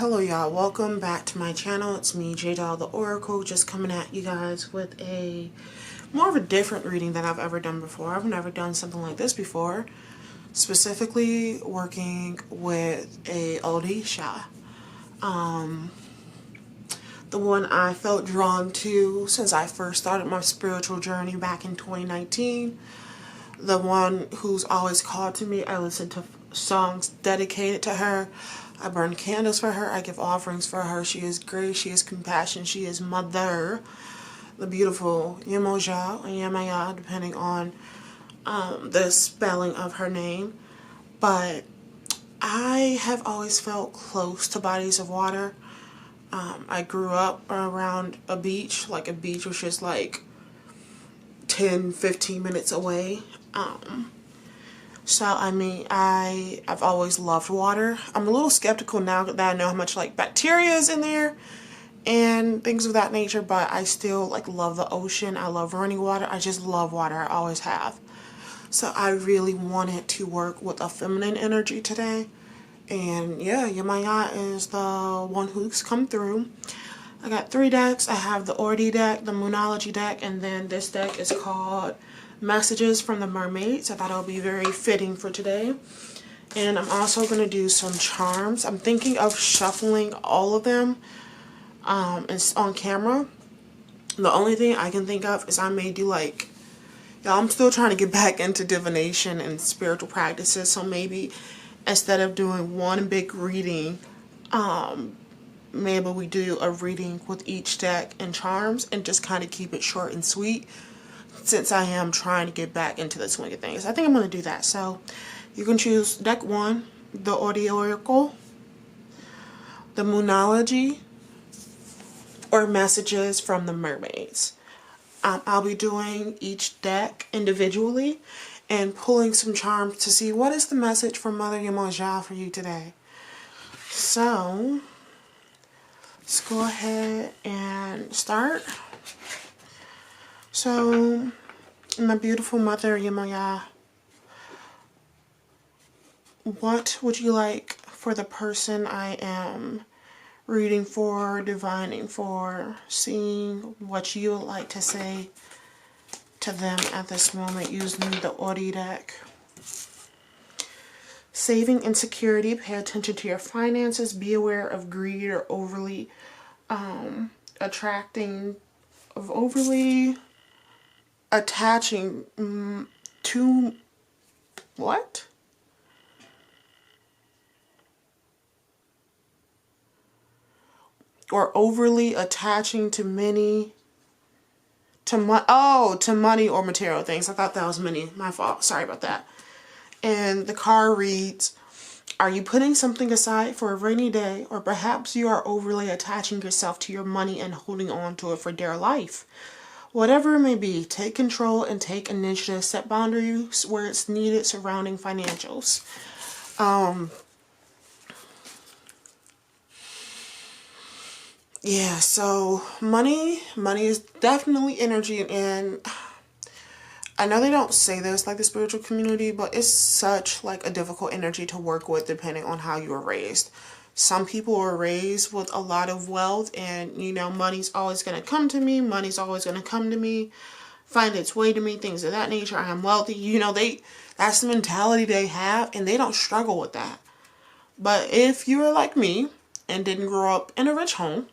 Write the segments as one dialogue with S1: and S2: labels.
S1: Hello y'all, welcome back to my channel. It's me, J-Doll the Oracle, just coming at you guys with a more of a different reading than I've ever done before. I've never done something like this before, specifically working with a Odisha. The one I felt drawn to since I first started my spiritual journey back in 2019. The one who's always called to me. I listen to songs dedicated to her. I burn candles for her. I give offerings for her. She is grace. She is compassion. She is Mother, the beautiful Yemaya or Yemaya, depending on the spelling of her name. But I have always felt close to bodies of water. I grew up around a beach. Like, a beach was just like 10-15 minutes away. So, I mean, I've always loved water. I'm a little skeptical now that I know how much, like, bacteria is in there and things of that nature, but I still, like, love the ocean. I love running water. I just love water. I always have. So, I really wanted to work with a feminine energy today. And, yeah, Yemaya is the one who's come through. I got 3 decks. I have the Ordi deck, the Moonology deck, and then this deck is called Messages from the Mermaids. I thought it would be very fitting for today. And I'm also going to do some charms. I'm thinking of shuffling all of them on camera. The only thing I can think of is I may do like, y'all, I'm still trying to get back into divination and spiritual practices. So maybe instead of doing one big reading, maybe we do a reading with each deck and charms and just kind of keep it short and sweet, since I am trying to get back into the swing of things. I think I'm going to do that. So you can choose deck 1, the Audio Oracle, the Moonology, or Messages from the Mermaids. I'll be doing each deck individually and pulling some charms to see what is the message from Mother Yemaya for you today. So let's go ahead and start. So, my beautiful Mother Yemaya, what would you like for the person I am reading for, divining for, seeing what you would like to say to them at this moment using the Audi deck? Saving insecurity, pay attention to your finances, be aware of greed or overly attaching to what? Or overly attaching to money or material things. I thought that was money. My fault. Sorry about that. And the card reads, are you putting something aside for a rainy day, or perhaps you are overly attaching yourself to your money and holding on to it for dear life? Whatever it may be, take control and take initiative. Set boundaries where it's needed surrounding financials. Yeah, so money is definitely energy, and I know they don't say this like the spiritual community, but it's such like a difficult energy to work with depending on how you were raised. Some people are raised with a lot of wealth and, you know, money's always going to come to me. Money's always going to come to me, find its way to me, things of that nature. I am wealthy. You know, that's the mentality they have, and they don't struggle with that. But if you're like me and didn't grow up in a rich home,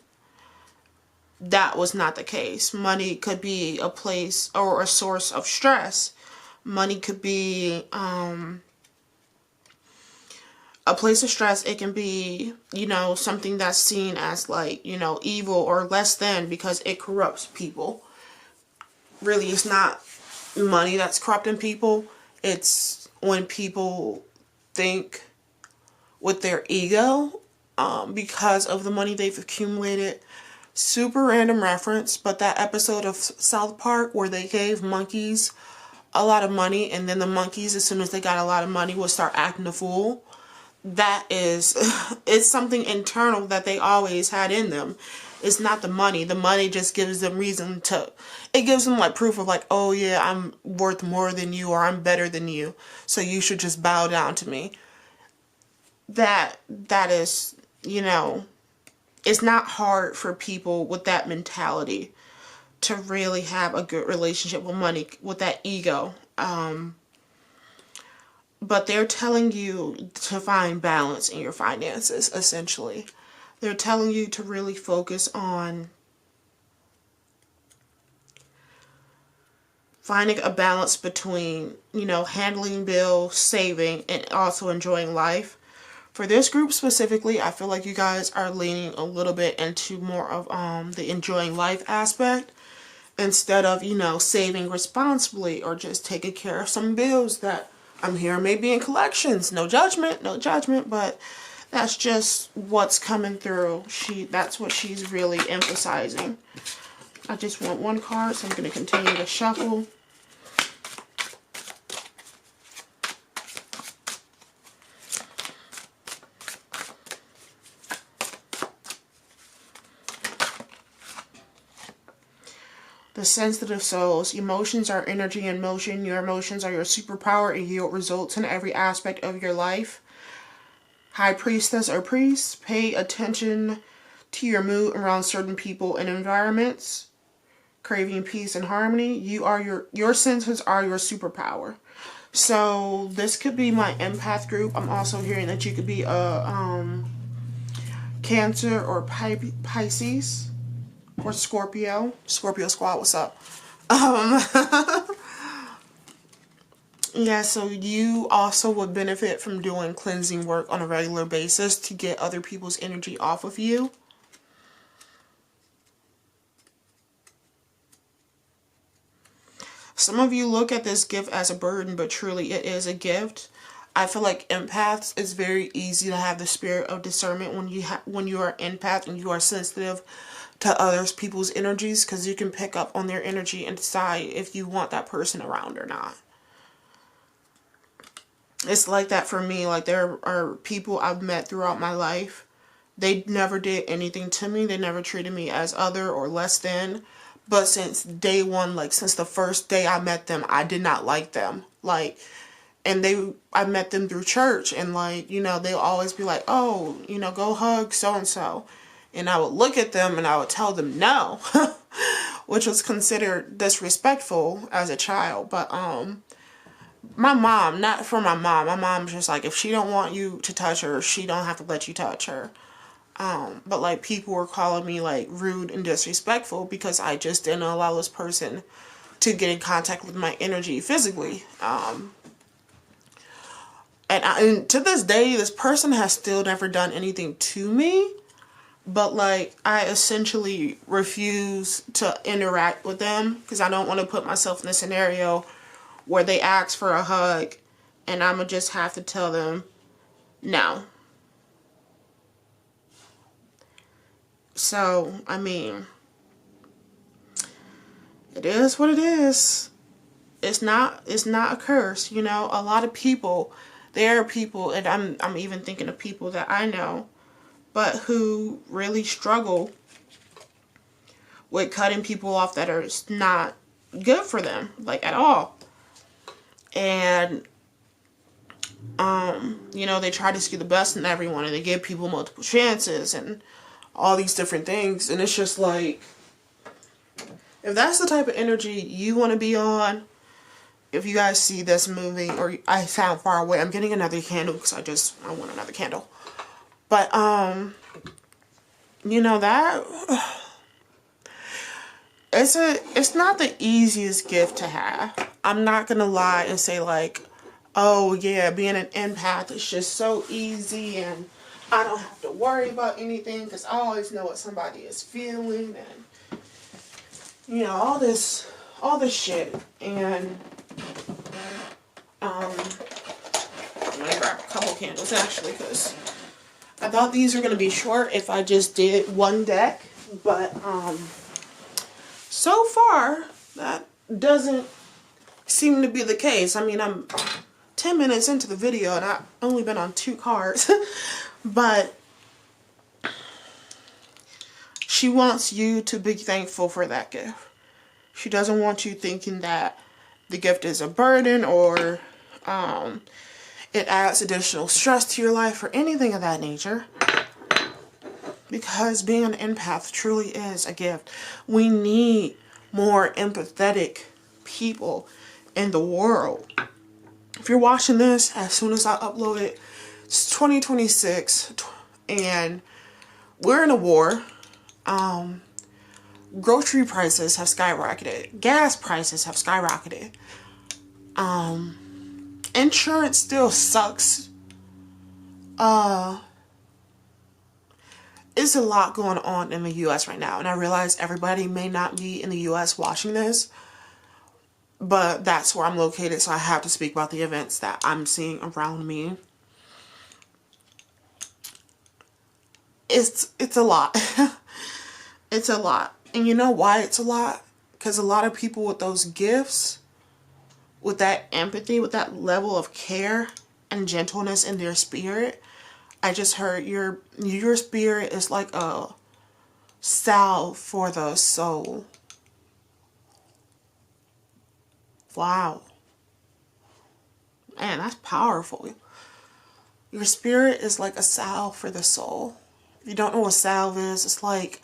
S1: that was not the case. Money could be a place or a source of stress. Money could be a place of stress. It can be, you know, something that's seen as like, you know, evil or less than because it corrupts people. Really, it's not money that's corrupting people. It's when people think with their ego because of the money they've accumulated. Super random reference, but that episode of South Park where they gave monkeys a lot of money, and then the monkeys, as soon as they got a lot of money, would start acting a fool. That is, it's something internal that they always had in them. It's not the money. The money just gives them reason to, it gives them like proof of like, oh yeah, I'm worth more than you, or I'm better than you, so you should just bow down to me. That is, you know, it's not hard for people with that mentality to really have a good relationship with money, with that ego. But they're telling you to find balance in your finances, essentially. They're telling you to really focus on finding a balance between, you know, handling bills, saving, and also enjoying life. For this group specifically, I feel like you guys are leaning a little bit into more of the enjoying life aspect instead of, you know, saving responsibly or just taking care of some bills that I'm hearing maybe in collections. No judgment, no judgment, but that's just what's coming through. That's what she's really emphasizing. I just want one card, so I'm going to continue to shuffle. The sensitive souls. Emotions are energy in motion. Your emotions are your superpower and yield results in every aspect of your life. High priestess or priest, pay attention to your mood around certain people and environments. Craving peace and harmony. Your senses are your superpower. So this could be my empath group. I'm also hearing that you could be a Cancer or Pisces. Or Scorpio. Scorpio squad, what's up? Yeah, so you also would benefit from doing cleansing work on a regular basis to get other people's energy off of you. Some of you look at this gift as a burden, but truly it is a gift. I feel like empaths, it's very easy to have the spirit of discernment when you are empath and you are sensitive to others people's energies, because you can pick up on their energy and decide if you want that person around or not. It's like that for me. Like, there are people I've met throughout my life. They never did anything to me. They never treated me as other or less than. But since day one, like since the first day I met them, I did not like them. Like, and I met them through church, and like, you know, they'll always be like, oh, you know, go hug so-and-so. And I would look at them and I would tell them no, which was considered disrespectful as a child. But my mom, not for my mom's just like, if she don't want you to touch her, she don't have to let you touch her. But like, people were calling me like rude and disrespectful because I just didn't allow this person to get in contact with my energy physically. And to this day, this person has still never done anything to me. But like, I essentially refuse to interact with them because I don't want to put myself in a scenario where they ask for a hug and I'm going to just have to tell them no. So, I mean, it is what it is. It's not a curse, you know. A lot of people, there are people, and I'm even thinking of people that I know, but who really struggle with cutting people off that are not good for them, like at all. And, you know, they try to see the best in everyone, and they give people multiple chances and all these different things. And it's just like, if that's the type of energy you want to be on, if you guys see this movie, or I sound far away, I'm getting another candle because I want another candle. But, you know, that, it's not the easiest gift to have. I'm not going to lie and say like, oh yeah, being an empath is just so easy and I don't have to worry about anything because I always know what somebody is feeling and, you know, all this shit. And, I'm going to grab a couple candles actually because I thought these were going to be short if I just did one deck, but so far that doesn't seem to be the case. I mean, I'm 10 minutes into the video and I've only been on 2 cards, but she wants you to be thankful for that gift. She doesn't want you thinking that the gift is a burden or it adds additional stress to your life or anything of that nature. because being an empath truly is a gift. We need more empathetic people in the world. If you're watching this as soon as I upload it, it's 2026 and we're in a war. Grocery prices have skyrocketed. Gas prices have skyrocketed. Insurance still sucks. It's a lot going on in the US right now, and I realize everybody may not be in the US watching this, but that's where I'm located, so I have to speak about the events that I'm seeing around me. It's a lot. It's a lot. And you know why it's a lot? Because a lot of people with those gifts, with that empathy, with that level of care and gentleness in their spirit, I just heard your spirit is like a salve for the soul. Wow. Man, that's powerful. Your spirit is like a salve for the soul. If you don't know what salve is, it's like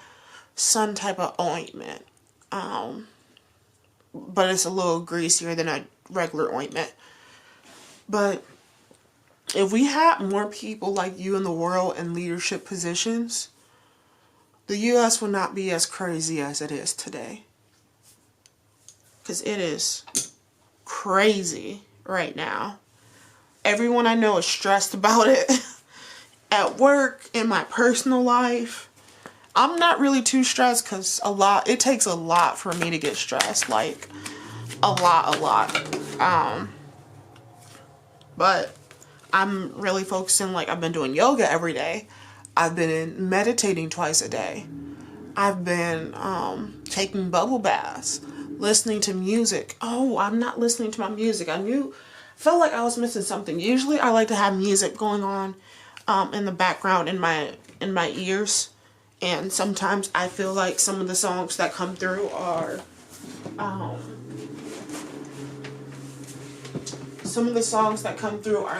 S1: some type of ointment. But it's a little greasier than a regular ointment. But if we had more people like you in the world in leadership positions, the US would not be as crazy as it is today. Because it is crazy right now. Everyone I know is stressed about it. At work, in my personal life. I'm not really too stressed because it takes a lot for me to get stressed. Like, a lot. But I'm really focusing, like, I've been doing yoga every day. I've been meditating twice a day. I've been taking bubble baths, listening to music. Oh, I'm not listening to my music. Felt like I was missing something. Usually I like to have music going on in the background in my ears. And sometimes I feel like some of the songs that come through are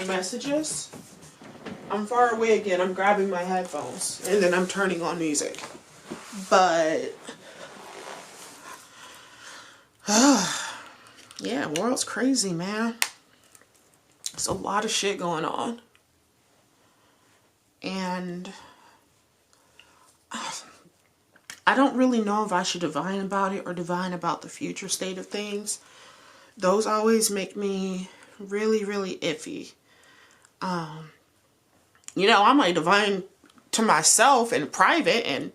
S1: messages. I'm far away again. I'm grabbing my headphones and then I'm turning on music. But yeah, world's crazy, man. There's a lot of shit going on. And I don't really know if I should divine about it or divine about the future state of things. Those always make me really, really iffy. You know, I might divine to myself in private and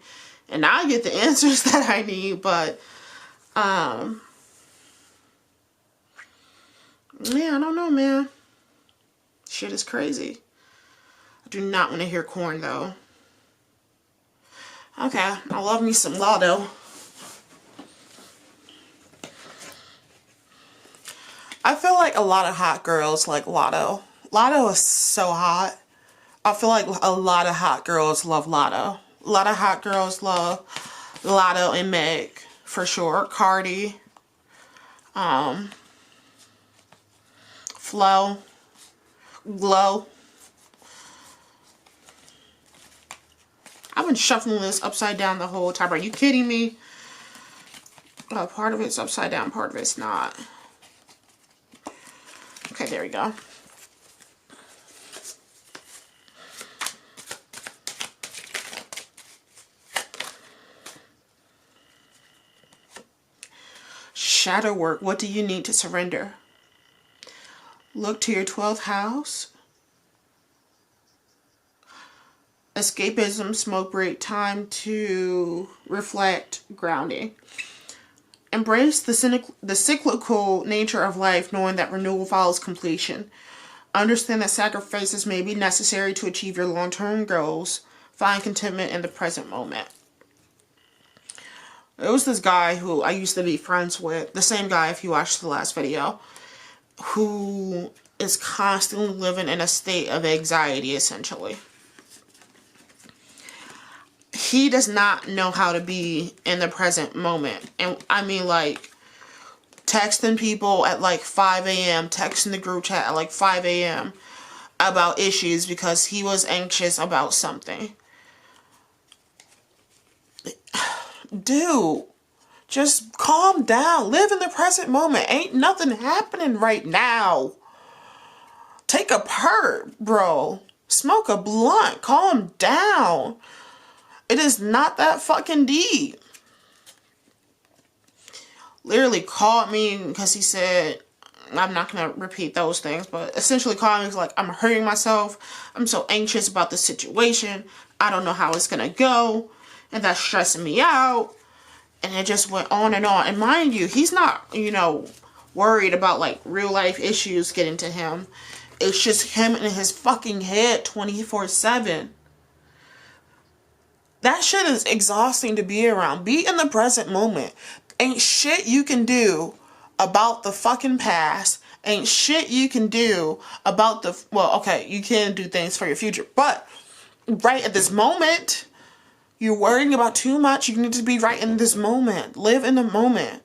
S1: I get the answers that I need, but yeah, I don't know, man. Shit is crazy. I do not want to hear corn, though. Okay, I love me some Lotto. I feel like a lot of hot girls like Lotto. Lotto is so hot. I feel like a lot of hot girls love Lotto. A lot of hot girls love Lotto and Meg, for sure. Cardi. Flo. Glow. I've been shuffling this upside down the whole time. Are you kidding me? Part of it's upside down, part of it's not. Okay, there we go. Shadow work. What do you need to surrender? Look to your 12th house. Escapism, smoke break, time to reflect, grounding. Embrace the cyclical nature of life, knowing that renewal follows completion. Understand that sacrifices may be necessary to achieve your long-term goals. Find contentment in the present moment. There was this guy who I used to be friends with, the same guy if you watched the last video, who is constantly living in a state of anxiety, essentially. He does not know how to be in the present moment. And I mean, like, texting people at like 5 a.m., texting the group chat at like 5 a.m. about issues because he was anxious about something. Dude, just calm down. Live in the present moment. Ain't nothing happening right now. Take a perk, bro. Smoke a blunt. Calm down. It is not that fucking deep. Literally called me because he said, I'm not going to repeat those things, but essentially called me like, I'm hurting myself. I'm so anxious about the situation. I don't know how it's going to go. And that's stressing me out. And it just went on and on. And mind you, he's not, you know, worried about like real life issues getting to him. It's just him in his fucking head 24/7. That shit is exhausting to be around. Be in the present moment. Ain't shit you can do about the fucking past. Ain't shit you can do about the, well, okay, you can do things for your future. But right at this moment, you're worrying about too much. You need to be right in this moment. Live in the moment.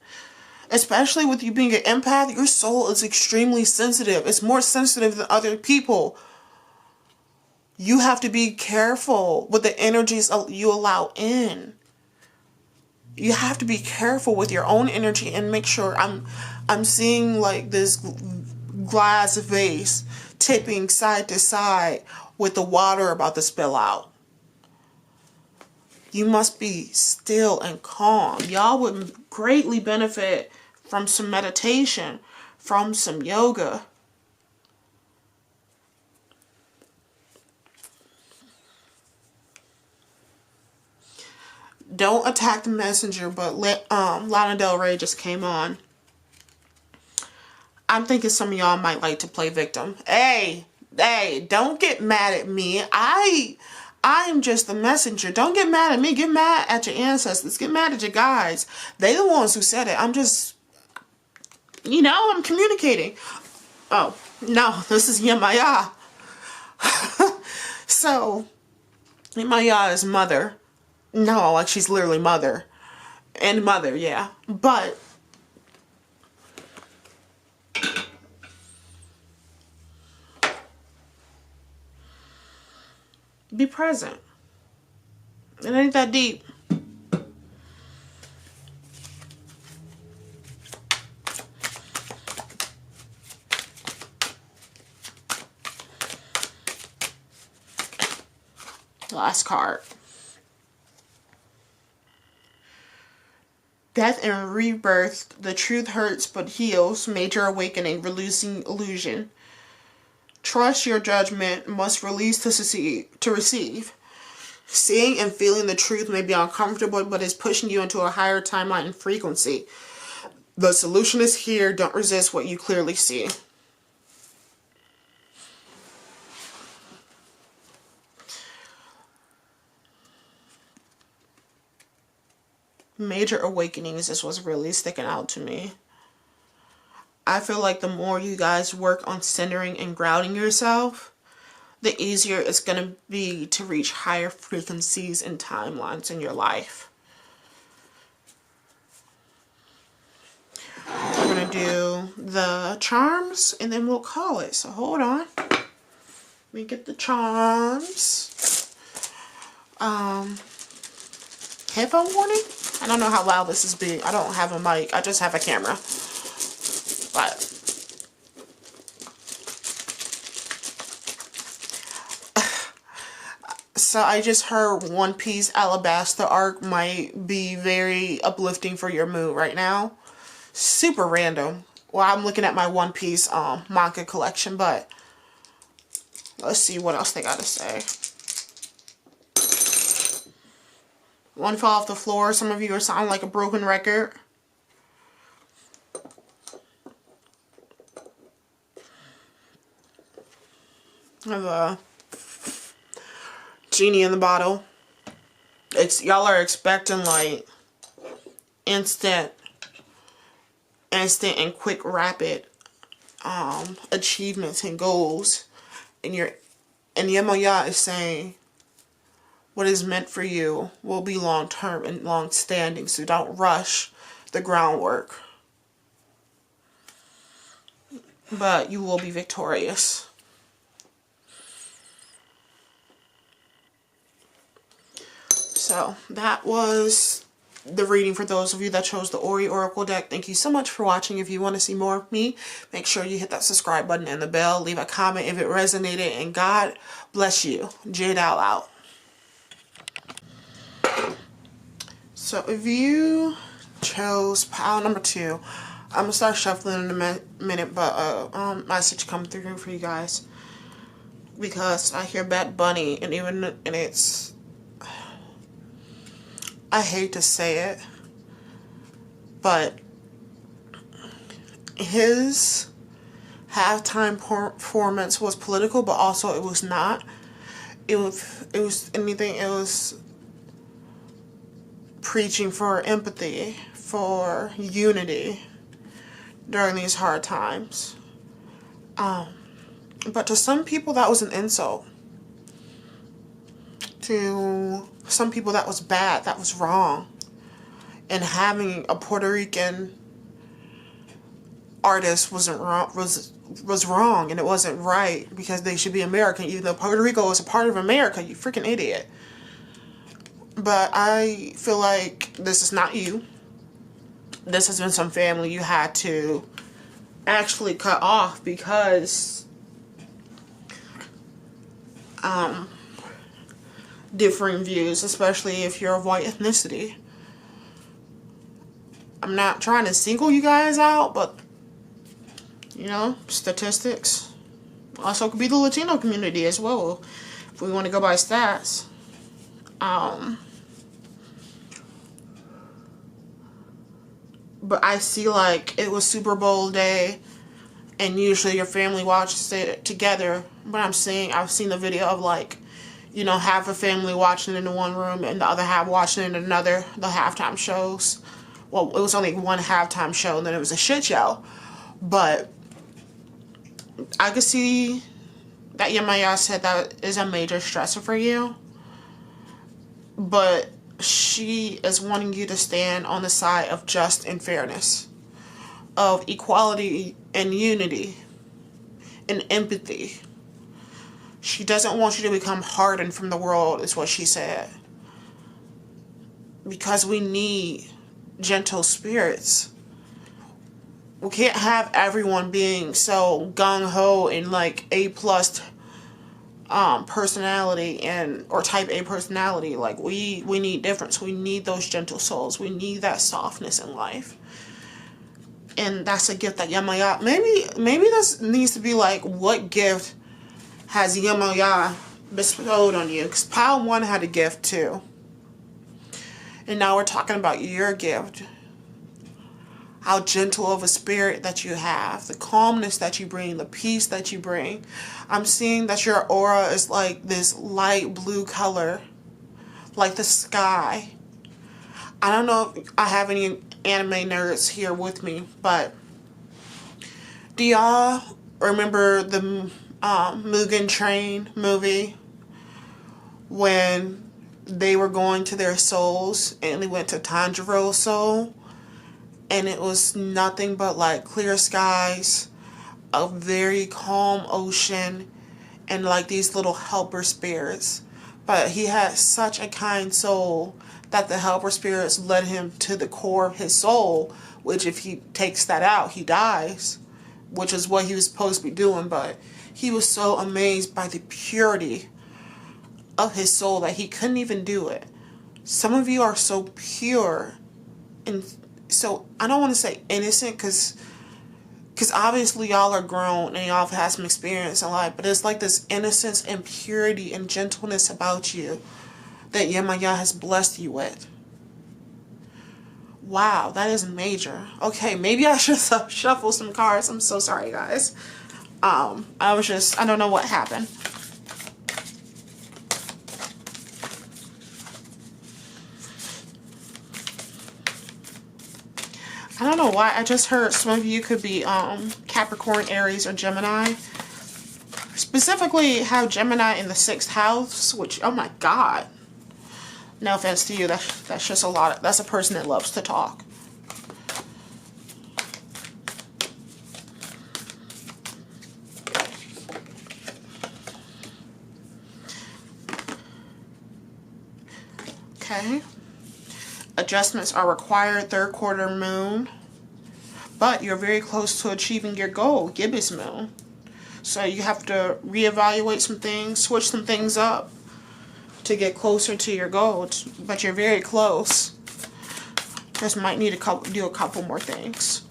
S1: Especially with you being an empath, your soul is extremely sensitive. It's more sensitive than other people. You have to be careful with the energies you allow in. You have to be careful with your own energy and make sure I'm seeing like this glass vase tipping side to side with the water about to spill out. You must be still and calm. Y'all would greatly benefit from some meditation, from some yoga. Don't attack the messenger, but Lana Del Rey just came on. I'm thinking some of y'all might like to play victim. Hey, don't get mad at me. I'm just the messenger. Don't get mad at me. Get mad at your ancestors. Get mad at your guides. They the ones who said it. I'm just, you know, I'm communicating. Oh, no, this is Yemaya. So, Yemaya is mother. No, like she's literally mother. And mother, yeah. But be present. It ain't that deep. Last card. Death and rebirth. The truth hurts but heals. Major awakening. Releasing illusion. Trust your judgment. Must release to receive. Seeing and feeling the truth may be uncomfortable, but is pushing you into a higher timeline and frequency. The solution is here. Don't resist what you clearly see. Major awakenings. This was really sticking out to me. I feel like the more you guys work on centering and grounding yourself, the easier it's going to be to reach higher frequencies and timelines in your life. We're going to do the charms and then we'll call it. So hold on. Let me get the charms. Headphone warning? I don't know how loud this is being. I don't have a mic. I just have a camera. But so I just heard One Piece Alabaster arc might be very uplifting for your mood right now. Super random. Well, I'm looking at my One Piece manga collection, but let's see what else they got to say. One fell off the floor. Some of you are sounding like a broken record. I have a genie in the bottle. Y'all are expecting like instant and quick, rapid achievements and goals. And Yemaya is saying what is meant for you will be long term and long standing, so don't rush the groundwork. But you will be victorious. So that was the reading for those of you that chose the Ori Oracle deck. Thank you so much for watching. If you want to see more of me, make sure you hit that subscribe button and the bell. Leave a comment if it resonated, and God bless you. Jade Owl out. So if you chose pile number 2, I'm going to start shuffling in a minute, but message come through for you guys. Because I hear Bad Bunny, and it's, I hate to say it, but his halftime performance was political, but also it was not. It was anything. It was preaching for empathy, for unity during these hard times. But to some people that was an insult. To some people that was bad, that was wrong. And having a Puerto Rican artist was wrong, and it wasn't right, because they should be American, even though Puerto Rico is a part of America, you freaking idiot. But I feel like this is not you. This has been some family you had to actually cut off, because differing views, especially if you're of white ethnicity. I'm not trying to single you guys out, but you know, statistics. Also could be the Latino community as well, if we want to go by stats. But I see, like, it was Super Bowl day, and usually your family watches it together. But I've seen the video of, like, you know, half a family watching it in one room and the other half watching it in another, the halftime shows. Well, it was only one halftime show, and then it was a shit show. But I could see that Yemaya said that is a major stressor for you. But she is wanting you to stand on the side of just and fairness, of equality and unity and empathy. She doesn't want you to become hardened from the world, is what she said. Because we need gentle spirits. We can't have everyone being so gung-ho and like A+ personality or type A personality. Like we need difference. We need those gentle souls. We need that softness in life. And that's a gift that Yemaya, maybe this needs to be like, what gift has Yemaya bestowed on you? Because pile 1 had a gift too. And now we're talking about your gift. How gentle of a spirit that you have. The calmness that you bring. The peace that you bring. I'm seeing that your aura is like this light blue color. Like the sky. I don't know if I have any anime nerds here with me, but do y'all remember the Mugen Train movie, when they were going to their souls and they went to Tanjiro's soul, and it was nothing but like clear skies, a very calm ocean, and like these little helper spirits. But he had such a kind soul that the helper spirits led him to the core of his soul, which if he takes that out, he dies, which is what he was supposed to be doing. But he was so amazed by the purity of his soul that he couldn't even do it. Some of you are so pure, and so I don't want to say innocent, because obviously y'all are grown and y'all have had some experience in life, but it's like this innocence and purity and gentleness about you that Yemaya has blessed you with. Wow, that is major. Okay, maybe I should shuffle some cards. I'm so sorry, guys. I don't know what happened. I don't know why. I just heard some of you could be Capricorn, Aries, or Gemini. Specifically, have Gemini in the 6th house, which, oh my God. No offense to you. That's just a lot. That's a person that loves to talk. Okay. Adjustments are required, third quarter moon. But you're very close to achieving your goal, gibbous moon. So you have to reevaluate some things, switch some things up to get closer to your goal. But you're very close. Just might need to do a couple more things.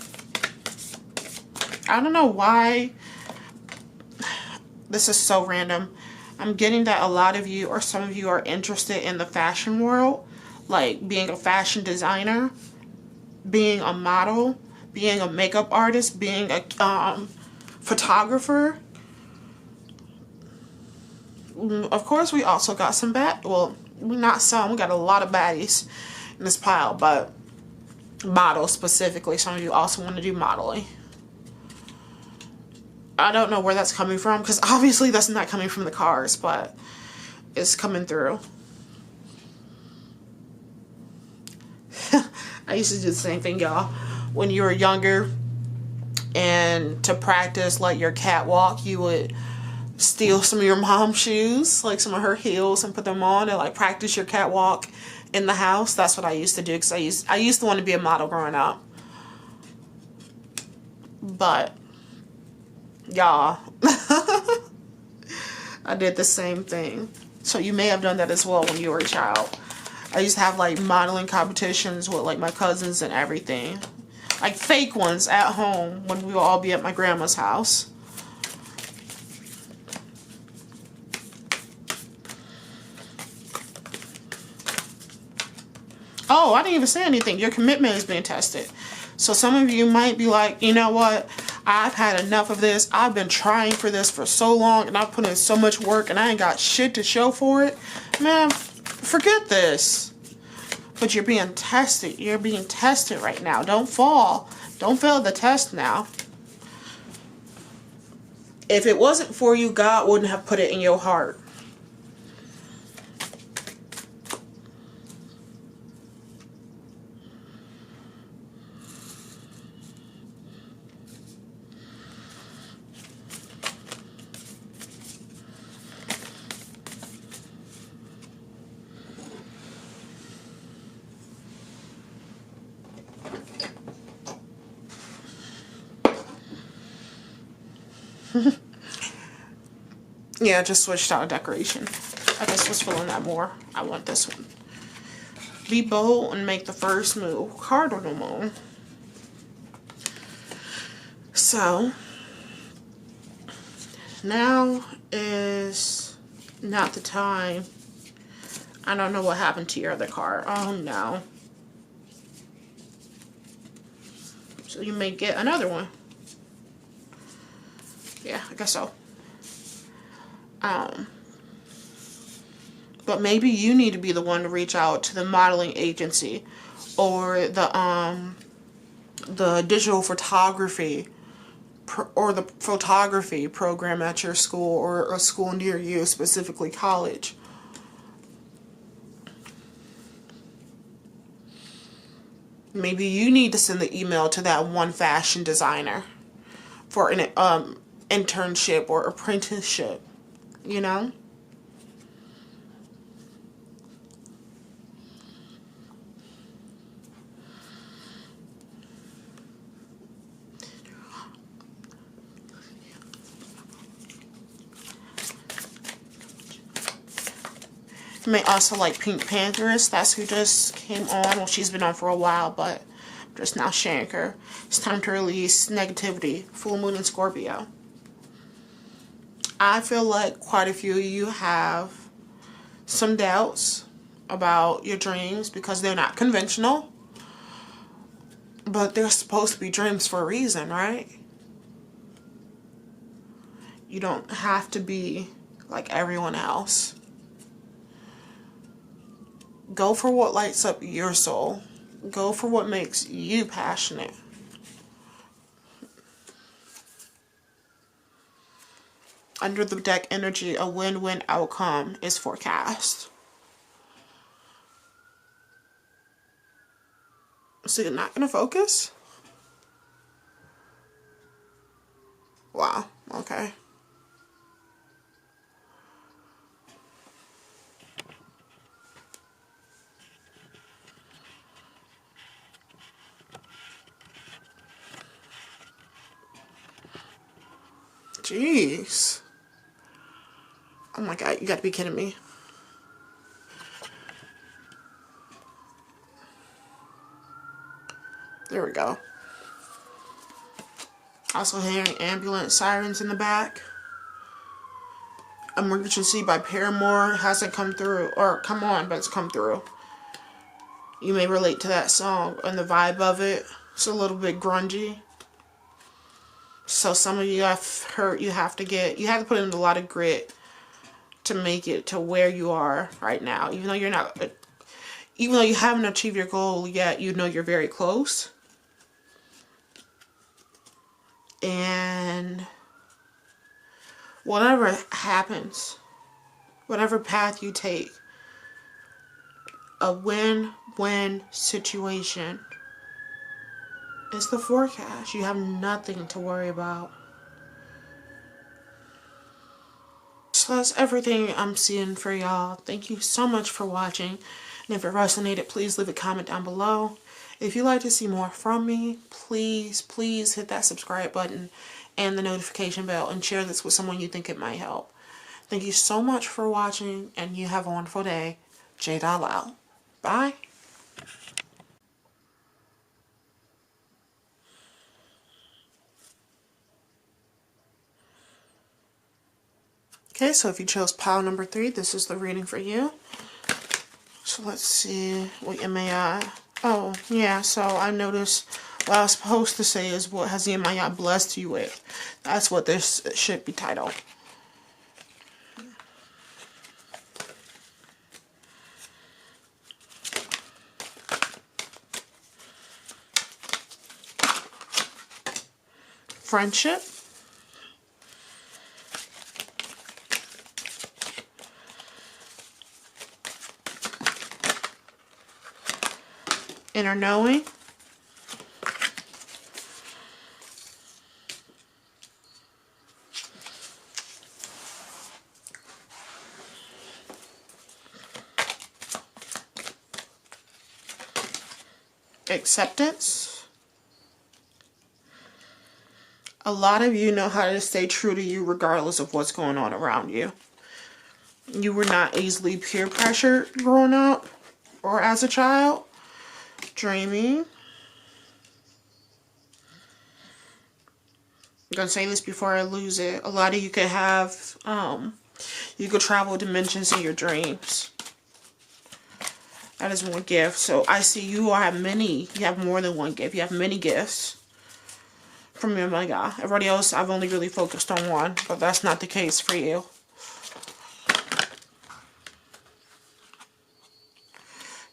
S1: I don't know why. This is so random. I'm getting that a lot of you or some of you are interested in the fashion world. Like being a fashion designer, being a model, being a makeup artist, being a photographer. Of course, we also got some well, not some, we got a lot of baddies in this pile, but models specifically. Some of you also want to do modeling. I don't know where that's coming from, because obviously that's not coming from the cards, but it's coming through. I used to do the same thing, y'all. When you were younger, and to practice like your catwalk, you would steal some of your mom's shoes, like some of her heels, and put them on and like practice your catwalk in the house. That's what I used to do, because I used to want to be a model growing up. But y'all, I did the same thing. So you may have done that as well when you were a child. I used to have like modeling competitions with like my cousins and everything. Like fake ones at home when we would all be at my grandma's house. Oh, I didn't even say anything. Your commitment is being tested. So some of you might be like, you know what? I've had enough of this. I've been trying for this for so long, and I've put in so much work, and I ain't got shit to show for it. Man, forget this. But you're being tested. You're being tested right now. Don't fall. Don't fail the test now. If it wasn't for you, God wouldn't have put it in your heart. Yeah, I just switched out a decoration. I just was feeling that more. I want this one. Be bold and make the first move. Cardinal moon. So, now is not the time. I don't know what happened to your other card. Oh no. So you may get another one. Yeah, I guess so. But maybe you need to be the one to reach out to the modeling agency or the digital photography or the photography program at your school or a school near you, specifically college. Maybe you need to send the email to that one fashion designer for an internship or apprenticeship, you know? You may also like Pink Pantheress. That's who just came on. Well, she's been on for a while, but I'm just now sharing her. It's time to release negativity. Full moon in Scorpio. I feel like quite a few of you have some doubts about your dreams because they're not conventional. But they're supposed to be dreams for a reason, right? You don't have to be like everyone else. Go for what lights up your soul. Go for what makes you passionate. Under the deck energy, a win-win outcome is forecast. So you're not going to focus? Wow, okay. Jeez. Oh my God, you gotta be kidding me. There we go. Also hearing ambulance sirens in the back. Emergency by Paramore hasn't come through, or come on, but it's come through. You may relate to that song and the vibe of it. It's a little bit grungy. So some of you have heard you have to put in a lot of grit to make it to where you are right now. Even though you haven't achieved your goal yet, you know you're very close. And whatever happens, whatever path you take, a win-win situation is the forecast. You have nothing to worry about. So that's everything I'm seeing for y'all. Thank you so much for watching. And if it resonated, please leave a comment down below. If you'd like to see more from me, please hit that subscribe button and the notification bell and share this with someone you think it might help. Thank you so much for watching, and you have a wonderful day. Jade out. Bye. Okay, so if you chose pile number 3, this is the reading for you. So let's see what Yemaya. Oh, yeah, so I noticed what I was supposed to say is what has Yemaya blessed you with. That's what this should be titled. Friendship. Inner knowing. Acceptance. A lot of you know how to stay true to you regardless of what's going on around you. You were not easily peer pressured growing up or as a child. Dreaming. I'm gonna say this before I lose it. A lot of you could have, you could travel dimensions in your dreams. That is one gift. So I see you have many. You have more than one gift. You have many gifts from your mega. Everybody else, I've only really focused on one, but that's not the case for you.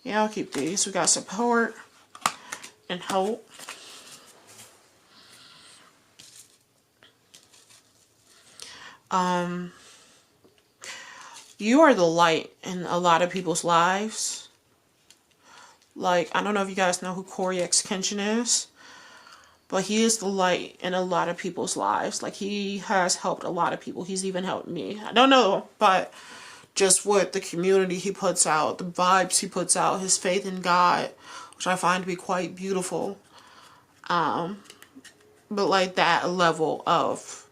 S1: Yeah, I'll keep these. We got support and hope. You are the light in a lot of people's lives. Like, I don't know if you guys know who Corey X Kenshin is, but he is the light in a lot of people's lives. Like, he has helped a lot of people. He's even helped me. I don't know, but just what the community he puts out, the vibes he puts out, his faith in God, which I find to be quite beautiful. But like that level of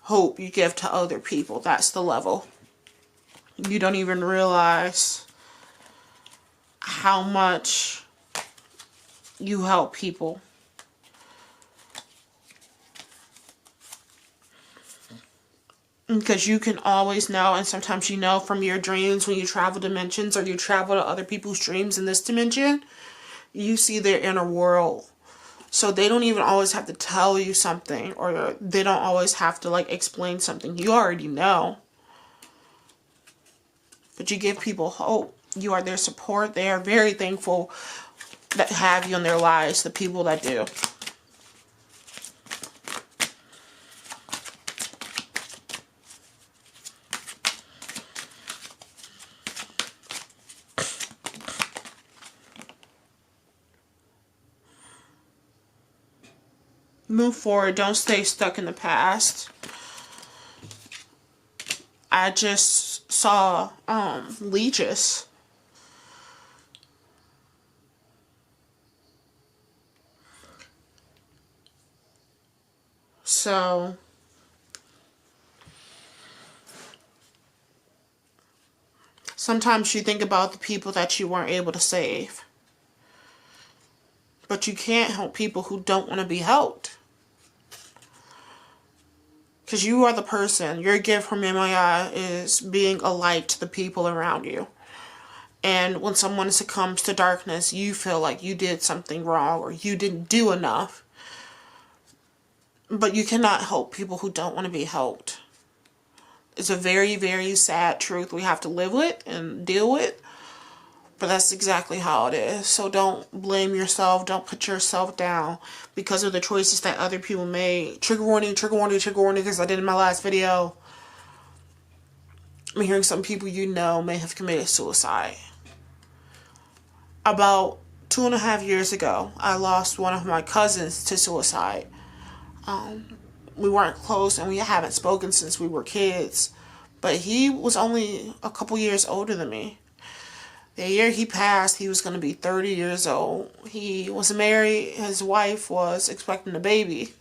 S1: hope you give to other people, that's the level. You don't even realize how much you help people. Because you can always know, and sometimes you know from your dreams when you travel dimensions or you travel to other people's dreams in this dimension, you see their inner world. So they don't even always have to tell you something, or they don't always have to like explain something. You already know. But you give people hope. You are their support. They are very thankful that have you in their lives, the people that do. Move forward. Don't stay stuck in the past. I just saw leeches. So sometimes you think about the people that you weren't able to save. But you can't help people who don't want to be helped. Because you are the person. Your gift from Yemaya is being a light to the people around you. And when someone succumbs to darkness, you feel like you did something wrong or you didn't do enough. But you cannot help people who don't want to be helped. It's a very, very sad truth we have to live with and deal with. But that's exactly how it is. So don't blame yourself. Don't put yourself down because of the choices that other people made. Trigger warning, trigger warning, trigger warning, because I did in my last video. I'm hearing some people you know may have committed suicide. About 2.5 years ago, I lost one of my cousins to suicide. We weren't close and we haven't spoken since we were kids. But he was only a couple years older than me. The year he passed, he was going to be 30 years old. He was married. His wife was expecting a baby.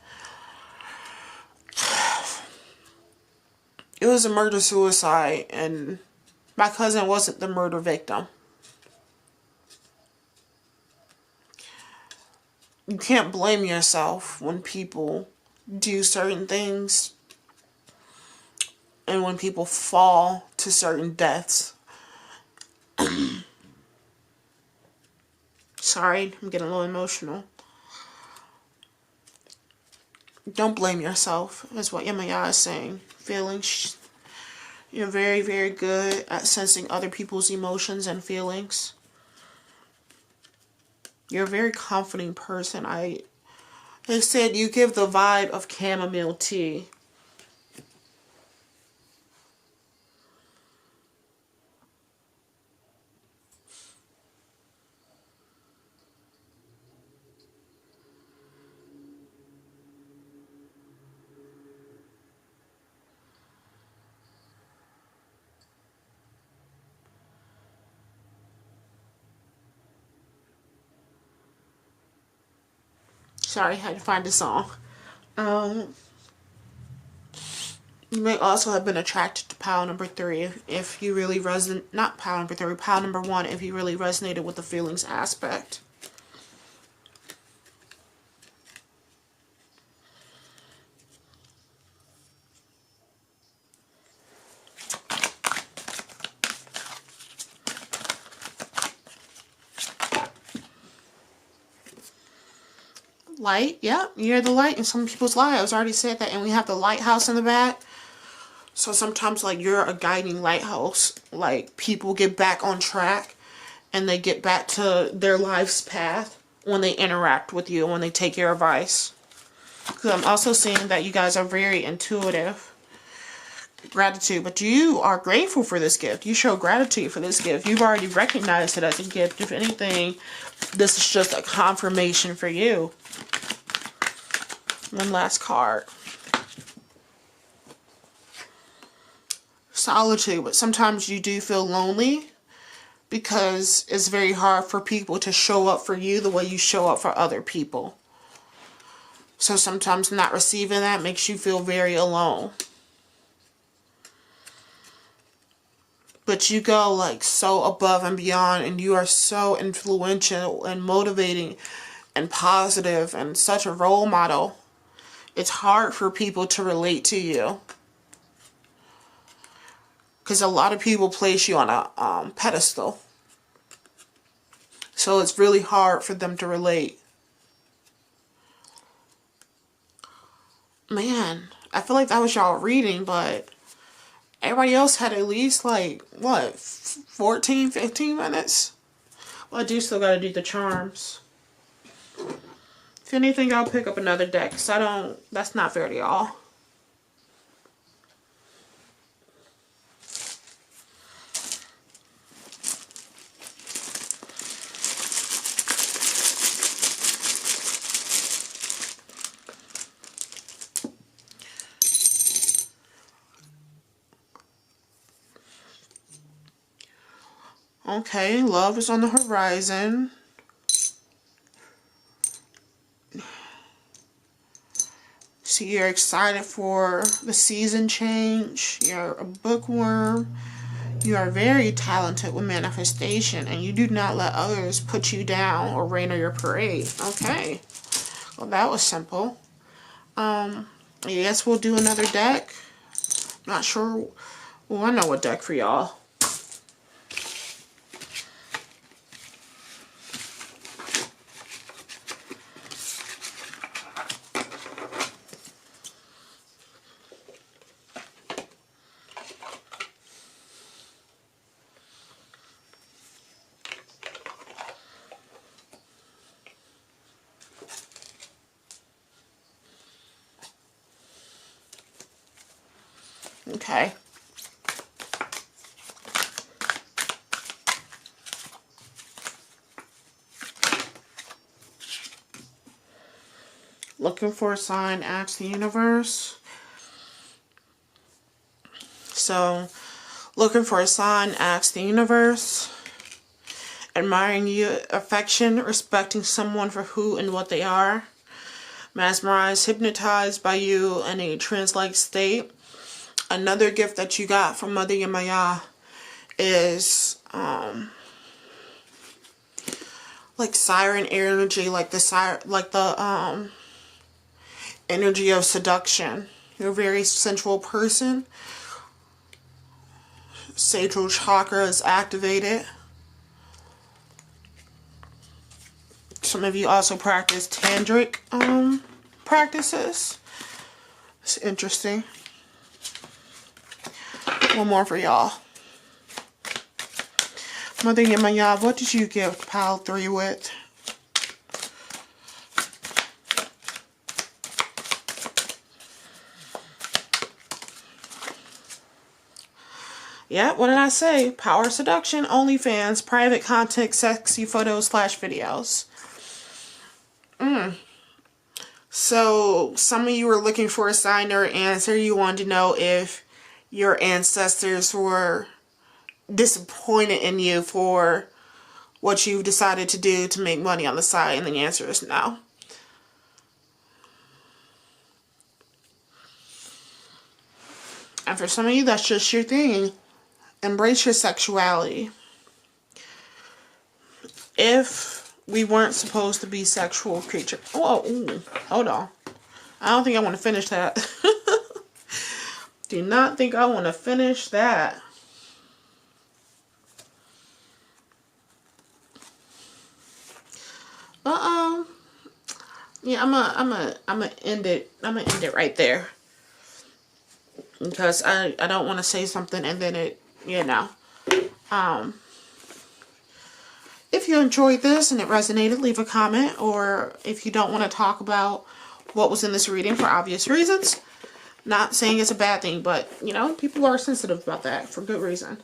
S1: It was a murder-suicide, and my cousin wasn't the murder victim. You can't blame yourself when people do certain things and when people fall to certain deaths. Sorry, I'm getting a little emotional. Don't blame yourself, is what Yemaya is saying. Feelings. You're very, very good at sensing other people's emotions and feelings. You're a very confident person. They said you give the vibe of chamomile tea. Sorry, I had to find a song. You may also have been attracted to pile number 3 if you really not pile number 3, pile number 1 if you really resonated with the feelings aspect. Light, yeah, you're the light in some people's lives. I already said that. And we have the lighthouse in the back. So sometimes, like, you're a guiding lighthouse. Like, people get back on track and they get back to their life's path when they interact with you, when they take your advice. Because I'm also seeing that you guys are very intuitive. Gratitude, but you are grateful for this gift. You show gratitude for this gift. You've already recognized it as a gift. If anything, this is just a confirmation for you. One last card. Solitude, but sometimes you do feel lonely because it's very hard for people to show up for you the way you show up for other people. So sometimes not receiving that makes you feel very alone. But you go like so above and beyond, and you are so influential and motivating and positive and such a role model. It's hard for people to relate to you. Because a lot of people place you on a pedestal. So it's really hard for them to relate. Man, I feel like that was y'all reading, but everybody else had at least, like, what, 14, 15 minutes? Well, I do still gotta do the charms. If anything, I'll pick up another deck, because that's not fair to y'all. Okay, love is on the horizon. So you're excited for the season change. You're a bookworm. You are very talented with manifestation, and you do not let others put you down or rain on your parade. Okay. Well, that was simple. Yes, we'll do another deck. Not sure. Well, I know what deck for y'all. Okay. Looking for a sign, ask the universe. So, looking for a sign, ask the universe. Admiring you, affection, respecting someone for who and what they are. Mesmerized, hypnotized by you in a trance-like state. Another gift that you got from Mother Yemaya is like siren energy, like the energy of seduction. You're a very sensual person. Sacral chakra is activated. Some of you also practice tantric practices. It's interesting. One more for y'all. Mother Yemaya, what did you gift pile 3 with? Yeah, what did I say? Power seduction, OnlyFans, private content, sexy photos / videos. So, some of you were looking for a sign or answer. You wanted to know if your ancestors were disappointed in you for what you've decided to do to make money on the side, and the answer is no. And for some of you, that's just your thing. Embrace your sexuality. If we weren't supposed to be sexual creatures. Oh, ooh, hold on. I don't think I want to finish that. Do not think I want to finish that. Yeah, I'm gonna end it. I'm gonna end it right there, because I don't want to say something and then it, you know. If you enjoyed this and it resonated, leave a comment. Or if you don't want to talk about what was in this reading for obvious reasons, not saying it's a bad thing, but you know, people are sensitive about that for good reason.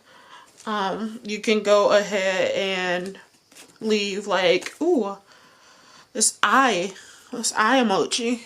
S1: You can go ahead and leave like, ooh, this eye emoji.